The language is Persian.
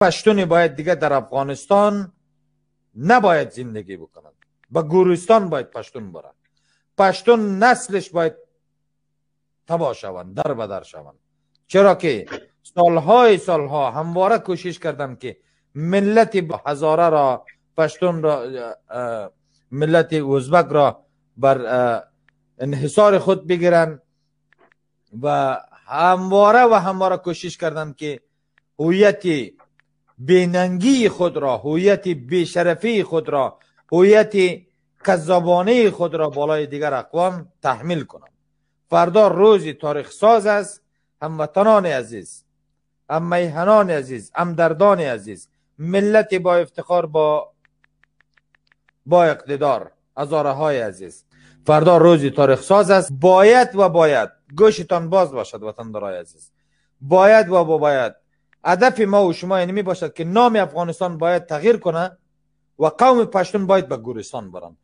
پشتون باید دیگه در افغانستان نباید زندگی بکنند، به گورستان باید پشتون برن. پشتون نسلش باید تباه شوند، در بدر شوند. چرا که سالها همواره کوشش کردم که ملت هزاره را، پشتون را، ملت ازبک را بر انحصار خود بگیرن و همواره کوشش کردم که هویت بیننگی خود را، هویت بیشرفی خود را، هویت کذابانه خود را بالای دیگر اقوام تحمیل کنم. فردا روزی تاریخ ساز است. هموطنان عزیز، هم میهنان عزیز، هم دردان عزیز، ملت با افتخار، با اقتدار، هزاره های عزیز، فردا روزی تاریخ ساز است. باید گوشتان باز باشد وطندارای عزیز. باید هدف ما و شما اینمی باشد که نام افغانستان باید تغییر کنه و قوم پشتون باید به گورستان برن.